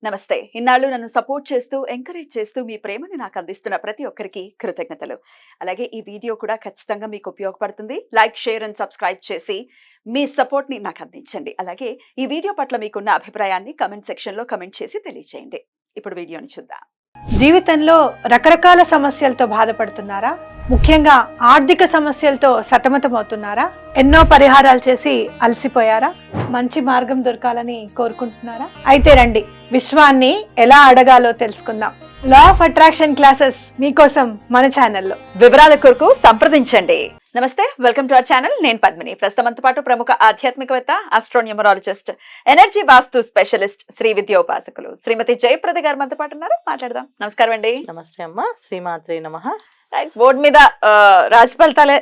నమస్తే. ఇన్నాళ్ళు నన్ను సపోర్ట్ చేస్తూ, ఎంకరేజ్ చేస్తూ మీ ప్రేమని నాకు అందిస్తున్న ప్రతి ఒక్కరికి కృతజ్ఞతలు. అలాగే ఈ వీడియో కూడా ఖచ్చితంగా మీకు ఉపయోగపడుతుంది. లైక్, షేర్ అండ్ సబ్స్క్రైబ్ చేసి మీ సపోర్ట్‌ని నాకు అందించండి. అలాగే ఈ వీడియో పట్ల మీకున్న అభిప్రాయాన్ని కామెంట్ సెక్షన్‌లో కామెంట్ చేసి తెలియజేయండి. ఇప్పుడు వీడియోని చూద్దాం. జీవితంలో రకరకాల సమస్యలతో బాధపడుతున్నారా? ముఖ్యంగా ఆర్థిక సమస్యలతో సతమతమవుతున్నారా? ఎన్నో పరిహారాలు చేసి అలసిపోయారా? మంచి మార్గం దొరకాలని కోరుకుంటున్నారా? అయితే రండి, విశ్వాన్ని ఎలా అడగాలో తెలుసుకుందాం. లా ఆఫ్ అట్రాక్షన్ క్లాసెస్ మీకోసం మన ఛానల్లో. వివరాల కొరకు సంప్రదించండి. నమస్తే, వెల్కమ్ టు అవర్ ఛానల్. నేను పద్మిని. ప్రస్తుతంతో పాటు ప్రముఖ ఆధ్యాత్మికవేత్త, ఆస్ట్రోన్యూమరాలజిస్ట్, ఎనర్జీ వాస్తు స్పెషలిస్ట్, శ్రీ విద్యోపాసకులు శ్రీమతి జయప్రద గారు మనతో పాటు ఉన్నారు. మాట్లాడదాం. నమస్కారం అండి. నమస్తే అమ్మ. శ్రీమాత్రే నమః. బోర్డు మీద రాశి ఫలితాలే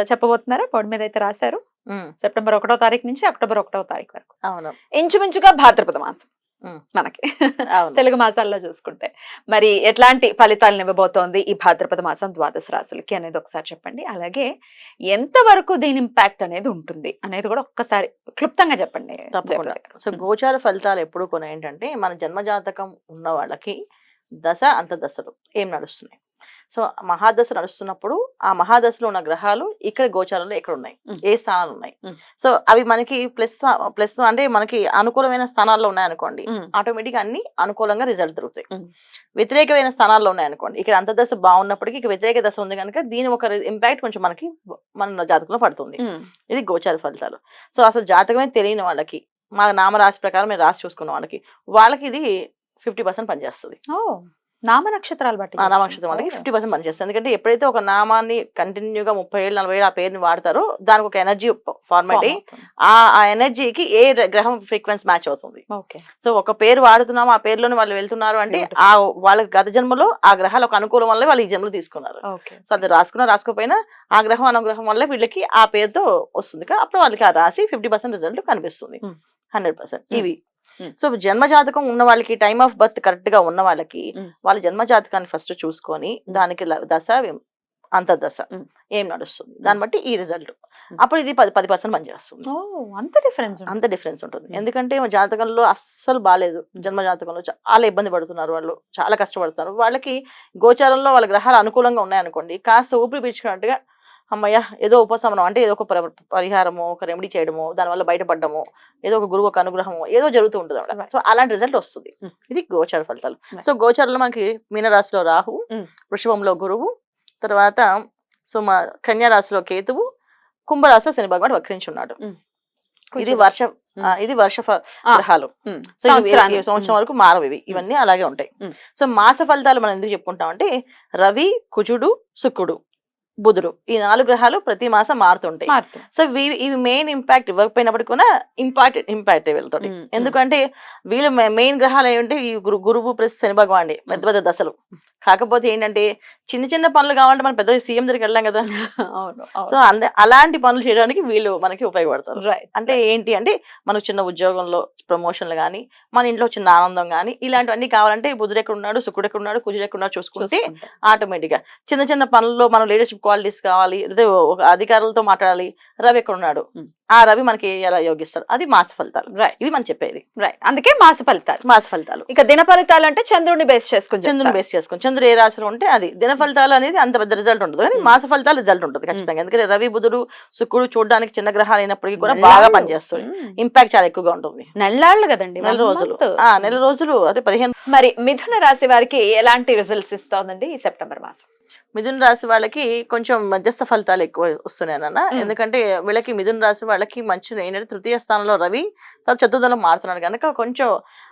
చెప్పబోతున్నారా? బోర్డు మీద అయితే రాశారు. సెప్టెంబర్ 1వ తారీఖు నుంచి అక్టోబర్ 1వ తారీఖు వరకు. అవును, ఇంచుమించుగా భాద్రపద మాసం మనకి తెలుగు మాసాల్లో చూసుకుంటే మరి ఎట్లాంటి ఫలితాలను ఇవ్వబోతోంది ఈ భాద్రపద మాసం ద్వాదశ రాశులకి అనేది ఒకసారి చెప్పండి. అలాగే ఎంత వరకు దీని ఇంపాక్ట్ అనేది ఉంటుంది అనేది కూడా ఒక్కసారి క్లుప్తంగా చెప్పండి. తప్పకుండా. సో గోచార ఫలితాలు ఎప్పుడు కొన్ని ఏంటంటే, మన జన్మజాతకం ఉన్న వాళ్ళకి దశ అంతర్దశలు ఏం నడుస్తున్నాయి. సో మహాదశ నడుస్తున్నప్పుడు ఆ మహాదశలో ఉన్న గ్రహాలు ఇక్కడ గోచారంలో ఎక్కడ ఉన్నాయి, ఏ స్థానాలు ఉన్నాయి. సో అవి మనకి ప్లస్ అంటే మనకి అనుకూలమైన స్థానాల్లో ఉన్నాయనుకోండి, ఆటోమేటిక్ అన్ని అనుకూలంగా రిజల్ట్ దొరుకుతాయి. వ్యతిరేకమైన స్థానాల్లో ఉన్నాయనుకోండి, ఇక్కడ అంతర్దశ బాగున్నప్పటికీ ఇక్కడ వ్యతిరేక దశ ఉంది కనుక దీని ఒక ఇంపాక్ట్ కొంచెం మనకి మన జాతకంలో పడుతుంది. ఇది గోచార ఫలితాలు. సో అసలు జాతకమే తెలియని వాళ్ళకి, మా నామరాశి ప్రకారం మేము రాసి చూసుకున్న వాళ్ళకి ఇది 50% పనిచేస్తుంది. నామ నక్షత్రాలు బట్టి నామనక్షత్రం వాళ్ళకి 50% పనిచేస్తుంది. ఎందుకంటే ఎప్పుడైతే ఒక నామాన్ని కంటిన్యూగా 30 ఏళ్ళు 40 ఏళ్ళు ఆ పేరుని వాడతారో దానికి ఒక ఎనర్జీ ఫార్మేట్ అయ్యి ఆ ఎనర్జీకి ఏ గ్రహం ఫ్రీక్వెన్సీ మ్యాచ్ అవుతుంది. సో ఒక పేరు వాడుతున్నాము, ఆ పేరులోనే వాళ్ళు వెళ్తున్నారు అంటే ఆ వాళ్ళ గత జన్మలో ఆ గ్రహాలు ఒక అనుకూలం వల్ల వాళ్ళు ఈ జన్మలో తీసుకున్నారు. సో అది రాసుకోకపోయినా ఆ గ్రహం అనుగ్రహం వల్ల వీళ్ళకి ఆ పేరుతో వస్తుంది. అప్పుడు వాళ్ళకి ఆ రాసి 50% రిజల్ట్ కనిపిస్తుంది. 100% ఇవి. సో జన్మ జాతకం ఉన్న వాళ్ళకి, టైమ్ ఆఫ్ బర్త్ కరెక్ట్ గా ఉన్న వాళ్ళకి వాళ్ళ జన్మ జాతకాన్ని ఫస్ట్ చూసుకొని దానికి దశ అంతర్దశ ఏం నడుస్తుంది దాన్ని బట్టి ఈ రిజల్ట్ అప్పుడు ఇది 10% పనిచేస్తుంది. అంత డిఫరెన్స్ ఉంటుంది. ఎందుకంటే జాతకంలో అస్సలు బాగాలేదు, జన్మ జాతకంలో చాలా ఇబ్బంది పడుతున్నారు, వాళ్ళు చాలా కష్టపడుతున్నారు. వాళ్ళకి గోచారంలో వాళ్ళ గ్రహాలు అనుకూలంగా ఉన్నాయనుకోండి, కాస్త ఊపిరి పీల్చుకున్నట్టుగా అమ్మయ్య ఏదో ఉపశమనం అంటే ఏదో ఒక పరిహారము, ఒక రెమెడీ చేయడము, దానివల్ల బయటపడ్డము, ఏదో ఒక గురువు ఒక అనుగ్రహము ఏదో జరుగుతూ ఉంటుంది అన్నమాట. సో అలాంటి రిజల్ట్ వస్తుంది. ఇది గోచార ఫలితాలు. సో గోచారంలో మనకి మీనరాశిలో రాహు, వృషభంలో గురువు, తర్వాత సో మా కన్యా రాశిలో కేతువు, కుంభరాశిలో శని భగవానుడు వక్రించున్నాడు. ఇది వర్ష గ్రహాలు. సో ఈ సంవత్సరం వరకు మారవి, ఇవన్నీ అలాగే ఉంటాయి. సో మాస ఫలితాలు మనం ఎందుకు చెప్పుకుంటాం అంటే, రవి, కుజుడు, శుక్రుడు, బుధుడు ఈ 4 గ్రహాలు ప్రతి మాసం మారుతుంటాయి. సో ఇవి మెయిన్ ఇంపాక్ట్ ఇవ్వకపోయినప్పటికీ కూడా ఇంపాక్ట్ వీళ్ళతోటి. ఎందుకంటే వీళ్ళు మెయిన్ గ్రహాలు ఏంటంటే ఈ గురువు ప్లస్ శని భగవాన్ పెద్ద పెద్ద దశలు. కాకపోతే ఏంటంటే చిన్న చిన్న పనులు కావాలంటే మనం పెద్ద సీఎం దగ్గరికి వెళ్ళాం కదా. సో అలాంటి పనులు చేయడానికి వీళ్ళు మనకి ఉపయోగపడతారు. అంటే ఏంటి అంటే మనకు చిన్న ఉద్యోగంలో ప్రమోషన్లు కానీ, మన ఇంట్లో చిన్న ఆనందం కానీ, ఇలాంటివన్నీ కావాలంటే బుధుడు ఎక్కడ ఉన్నాడు, శుక్రుడు ఎక్కడ ఉన్నాడు, కుజుడు ఎక్కడ ఉన్నాడు చూసుకుంటే ఆటోమేటిక్ గా చిన్న చిన్న పనుల్లో మనం లీడర్షిప్ క్వాలిటీస్ కావాలి, లేదా అధికారులతో మాట్లాడాలి, రవి ఎక్కడ ఉన్నాడు, ఆ రవి మనకి ఎలా యోగిస్తాడు, అది మాస ఫలితాలు. ఇవి మనం చెప్పేది. అందుకే మాస ఫలితాలు. ఇక దిన ఫలితాలు అంటే చంద్రుడిని బేస్ చేసుకుని చంద్రుడు ఏ రాశిలో ఉంటే అది. దిన ఫలితాలు అనేది అంత పెద్ద రిజల్ట్ ఉంటుంది, కానీ మాస ఫలితాలు రిజల్ట్ ఉంటుంది ఖచ్చితంగా. ఎందుకంటే రవి, బుధుడు, శుక్రుడు చూడడానికి చిన్న గ్రహాలు అయినప్పటికీ కూడా బాగా పనిచేస్తుంది. ఇంపాక్ట్ చాలా ఎక్కువగా ఉంటుంది. నెలలు కదండి, నెల రోజులు అదే 15. మరి మిథున రాశి వారికి ఎలాంటి రిజల్ట్స్ ఇస్తుందండి ఈ సెప్టెంబర్ మాసం? మిథున రాశి వాళ్ళకి కొంచెం మధ్యస్థ ఫలితాలు ఎక్కువ వస్తున్నాయి అన్న. ఎందుకంటే వీళ్ళకి మిథున రాశి వాళ్ళకి మంచి ఏంటంటే తృతీయ స్థానంలో రవి, తర్వాత చతుర్థంలో మారుతున్నాడు కనుక కొంచెం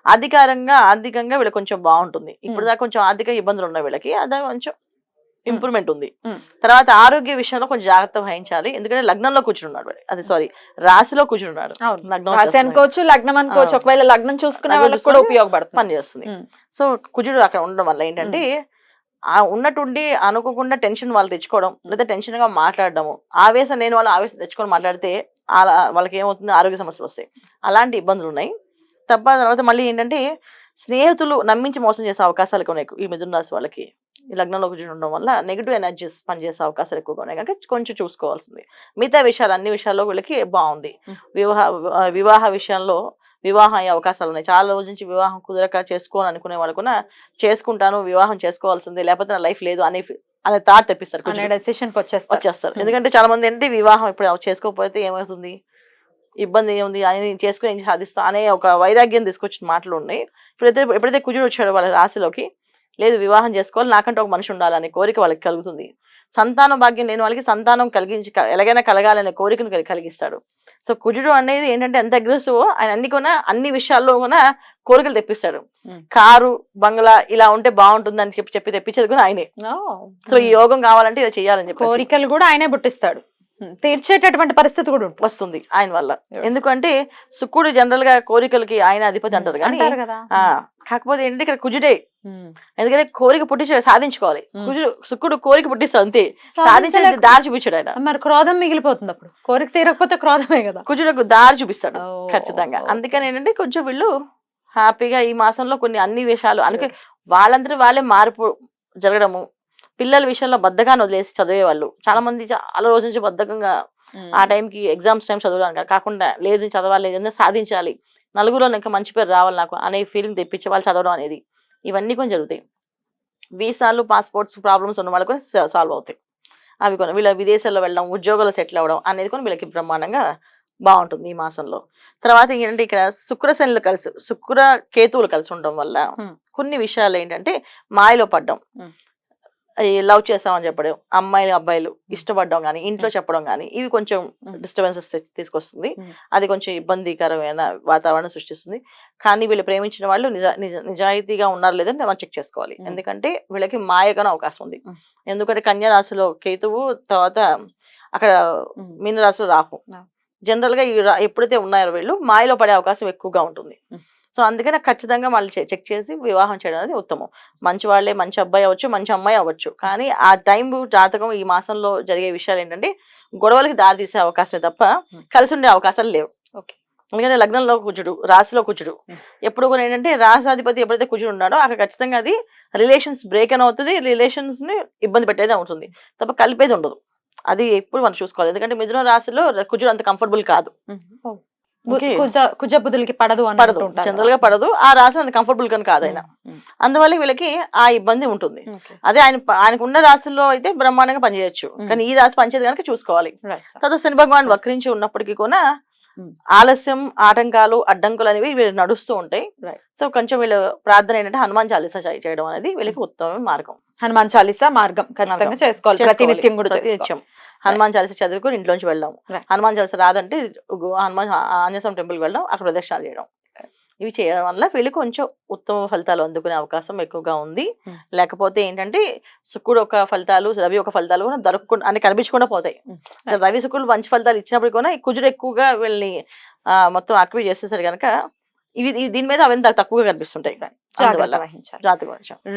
ఆర్థికంగా వీళ్ళకి కొంచెం బాగుంటుంది. ఇప్పుడు దాకా కొంచెం ఆర్థిక ఇబ్బందులు ఉన్నాయి వీళ్ళకి, అదే కొంచెం ఇంప్రూవ్మెంట్ ఉంది. తర్వాత ఆరోగ్య విషయంలో కొంచెం జాగ్రత్త వహించాలి. ఎందుకంటే లగ్నంలో కూర్చున్నాడు, అది సారీ రాశిలో కూర్చున్నాడు. లగ్నం అనుకోవచ్చు. ఒకవేళ లగ్నం చూసుకునే వాళ్ళకి కూడా ఉపయోగపడుతుంది, పనిచేస్తుంది. సో కుజుడు అక్కడ ఉండడం వల్ల ఏంటంటే ఉన్నట్టుండి అనుకోకుండా టెన్షన్ వాళ్ళు తెచ్చుకోవడం, లేదా టెన్షన్ గా మాట్లాడడము, ఆవేశం లేని వాళ్ళు ఆవేశం తెచ్చుకొని మాట్లాడితే వాళ్ళకి ఏమవుతుంది, ఆరోగ్య సమస్యలు వస్తాయి. అలాంటి ఇబ్బందులు ఉన్నాయి. తర్వాత మళ్ళీ ఏంటంటే స్నేహితులు నమ్మించి మోసం చేసే అవకాశాలు ఎక్కువ ఉన్నాయి ఈ మిథున రాశి వాళ్ళకి. ఈ లగ్నంలో కూర్చొని ఉండడం వల్ల నెగిటివ్ ఎనర్జీస్ పనిచేసే అవకాశాలు ఎక్కువగా ఉన్నాయి కనుక కొంచెం చూసుకోవాల్సింది. మిగతా విషయాలు అన్ని విషయాల్లో వీళ్ళకి బాగుంది. వివాహ విషయంలో వివాహం అయ్యే అవకాశాలు ఉన్నాయి. చాలా రోజుల నుంచి వివాహం కుదరక చేసుకోని అనుకునే వాళ్ళు కూడా చేసుకుంటాను, వివాహం చేసుకోవాల్సిందే, లేకపోతే నా లైఫ్ లేదు అనే థాట్ తెప్పిస్తారు, డెసిషన్కి వచ్చేస్తారు. ఎందుకంటే చాలా మంది ఏంటి వివాహం ఇప్పుడు చేసుకోకపోతే ఏమవుతుంది, ఇబ్బంది ఏముంది, ఆయన చేసుకుని ఏం సాధిస్తా అనే ఒక వైరాగ్యం తీసుకొచ్చిన మాటలు ఉన్నాయి. ఎప్పుడైతే కుజుడు వచ్చాడో వాళ్ళ రాశిలోకి, లేదు వివాహం చేసుకోవాలి, నాకంటే ఒక మనిషి ఉండాలనే కోరిక వాళ్ళకి కలుగుతుంది. సంతానం భాగ్యం లేని వాళ్ళకి సంతానం ఎలాగైనా కలగాలనే కోరికను కలిగిస్తాడు. సో కుజుడు అనేది ఏంటంటే ఎంత అగ్రెసివ్, ఆయన అన్ని విషయాల్లో కూడా కోరికలు తెప్పిస్తాడు. కారు, బంగ్లా ఇలా ఉంటే బాగుంటుంది అని చెప్పి తెప్పించేది కూడా ఆయనే. సో ఈ యోగం కావాలంటే ఇలా చేయాలని చెప్పి కోరికలు కూడా ఆయనే పుట్టిస్తాడు, తీర్చేటటువంటి పరిస్థితి కూడా వస్తుంది ఆయన వల్ల. ఎందుకంటే శుక్రుడు జనరల్ గా కోరికలకి ఆయన అధిపతి అంటారు కానీ కాకపోతే ఏంటంటే ఇక్కడ కుజుడే, ఎందుకంటే కోరిక పుట్టించాడు, సాధించుకోవాలి. శుక్రుడు కోరిక పుట్టిస్తాడు అంతే, సాధించడానికి దారి చూపించాడు ఆయన. మరి క్రోధం మిగిలిపోతుంది, అప్పుడు కోరిక తీరకపోతే క్రోధమే కదా. కుజుడుకు దారి చూపిస్తాడు ఖచ్చితంగా. అందుకని ఏంటంటే కొంచెం వీళ్ళు హ్యాపీగా ఈ మాసంలో అన్ని విషయాలు అనుకో వాళ్ళందరూ వాళ్ళే మార్పు జరగడము. పిల్లల విషయంలో బద్ధకాన్ని వదిలేసి చదివేవాళ్ళు చాలా మంది, చాలా రోజు నుంచి బద్ధకంగా ఆ టైంకి ఎగ్జామ్స్ టైం చదవడానికి కాకుండా, లేదు చదవాలి, ఏదైనా సాధించాలి, నలుగురిలో ఇంకా మంచి పేరు రావాలి నాకు అనే ఫీలింగ్ తెప్పించే వాళ్ళు చదవడం అనేది, ఇవన్నీ కొన్ని జరుగుతాయి. వీసాలు, పాస్పోర్ట్స్ ప్రాబ్లమ్స్ ఉన్న వాళ్ళు కూడా సాల్వ్ అవుతాయి. అవి కొన్ని వీళ్ళ విదేశాల్లో వెళ్ళడం, ఉద్యోగాలు సెటిల్ అవ్వడం అనేది కూడా వీళ్ళకి బ్రహ్మాండంగా బాగుంటుంది ఈ మాసంలో. తర్వాత ఏంటంటే ఇక్కడ శుక్రశనులు కలిసి, శుక్ర కేతువులు కలిసి ఉండడం వల్ల కొన్ని విషయాలు ఏంటంటే మాయలో పడ్డం, లవ్ చేసామని చెప్పడం, అమ్మాయిలు అబ్బాయిలు ఇష్టపడడం కానీ, ఇంట్లో చెప్పడం కానీ, ఇవి కొంచెం డిస్టర్బెన్సెస్ తీసుకొస్తుంది. అది కొంచెం ఇబ్బందికరమైన వాతావరణం సృష్టిస్తుంది. కానీ వీళ్ళు ప్రేమించిన వాళ్ళు నిజాయితీగా ఉన్నారు లేదని మనం చెక్ చేసుకోవాలి. ఎందుకంటే వీళ్ళకి మాయగానే అవకాశం ఉంది. ఎందుకంటే కన్యా రాశిలో కేతువు, తర్వాత అక్కడ మీన రాశిలో రాహు. జనరల్ గా ఎప్పుడైతే ఉన్నారో వీళ్ళు మాయలో పడే అవకాశం ఎక్కువగా ఉంటుంది. సో అందుకని ఖచ్చితంగా వాళ్ళు చెక్ చేసి వివాహం చేయడం అనేది ఉత్తమం. మంచి వాళ్ళే, మంచి అబ్బాయి అవ్వచ్చు, మంచి అమ్మాయి అవ్వచ్చు. కానీ ఆ టైం జాతకం ఈ మాసంలో జరిగే విషయాలు ఏంటంటే గొడవలకి దారి తీసే అవకాశమే తప్ప కలిసి ఉండే అవకాశాలు లేవు. ఎందుకంటే లగ్నంలో కుజుడు, రాశిలో కుజుడు, ఎప్పుడు కూడా ఏంటంటే రాశాధిపతి ఎప్పుడైతే కుజుడు ఉన్నాడో అక్కడ ఖచ్చితంగా అది రిలేషన్స్ బ్రేక్ అని అవుతుంది, రిలేషన్స్ ని ఇబ్బంది పెట్టేది అవుతుంది తప్ప కలిపేది ఉండదు. అది ఎప్పుడు మనం చూసుకోవాలి. ఎందుకంటే మిథున రాశిలో కుజుడు అంత కంఫర్టబుల్ కాదు, కుజ బుద్ధులకి పడదు, జనరల్ గా పడదు. ఆ రాశి అంత కంఫర్టబుల్ కానీ కాదు ఆయన, అందువల్ల వీళ్ళకి ఆ ఇబ్బంది ఉంటుంది. అదే ఆయనకు ఉన్న రాశుల్లో అయితే బ్రహ్మాండంగా పనిచేయచ్చు, కానీ ఈ రాశి పనిచేది కనుక చూసుకోవాలి. తర్వాత శని భగవాన్ వక్రించి ఉన్నప్పటికీ కూడా ఆలస్యం, ఆటంకాలు, అడ్డంకులు అనేవి వీళ్ళు నడుస్తూ ఉంటాయి. సో కొంచెం వీళ్ళు ప్రార్థన ఏంటంటే హనుమాన్ చాలీసా చేయడం అనేది వీళ్ళకి ఉత్తమ మార్గం. హనుమాన్ చాలీసా మార్గం ఖచ్చితంగా చేసుకోవాలి, ప్రతినిత్యం కూడా హనుమాన్ చాలీసా చదువుకొని ఇంట్లోంచి వెళ్ళడం. హనుమాన్ చాలీసా రాదంటే హనుమాన్ ఆంజనేయ స్వామి టెంపుల్కి వెళ్ళడం, అక్కడ ప్రదక్షిణాలు చేయడం. ఇవి చేయడం వల్ల వీళ్ళకి కొంచెం ఉత్తమ ఫలితాలు అందుకునే అవకాశం ఎక్కువగా ఉంది. లేకపోతే ఏంటంటే శుక్రుడు ఒక ఫలితాలు, రవి ఒక ఫలితాలు కూడా దొరకకుండా అని కనిపించకుండా పోతాయి. రవి శుక్రుడు మంచి ఫలితాలు ఇచ్చినప్పుడు కూడా ఈ కుజుడు ఎక్కువగా వీళ్ళని మొత్తం ఆక్టివేట్ చేసేసరి కనుక దీని మీద అవన్నీ తక్కువగా కనిపిస్తుంటాయి.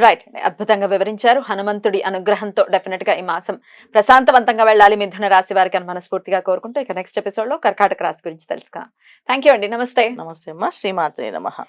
రైట్, అద్భుతంగా వివరించారు. హనుమంతుడి అనుగ్రహంతో డెఫినెట్ గా ఈ మాసం ప్రశాంతవంతంగా వెళ్ళాలి మిథున రాశి వారికి అని మనస్ఫూర్తిగా కోరుకుంటూ ఇక నెక్స్ట్ ఎపిసోడ్ లో కర్కాటక రాశి గురించి తెలుసుకుందాం. థ్యాంక్ యూ అండి. నమస్తే. నమస్తే అమ్మా. శ్రీమాత్రే నమః.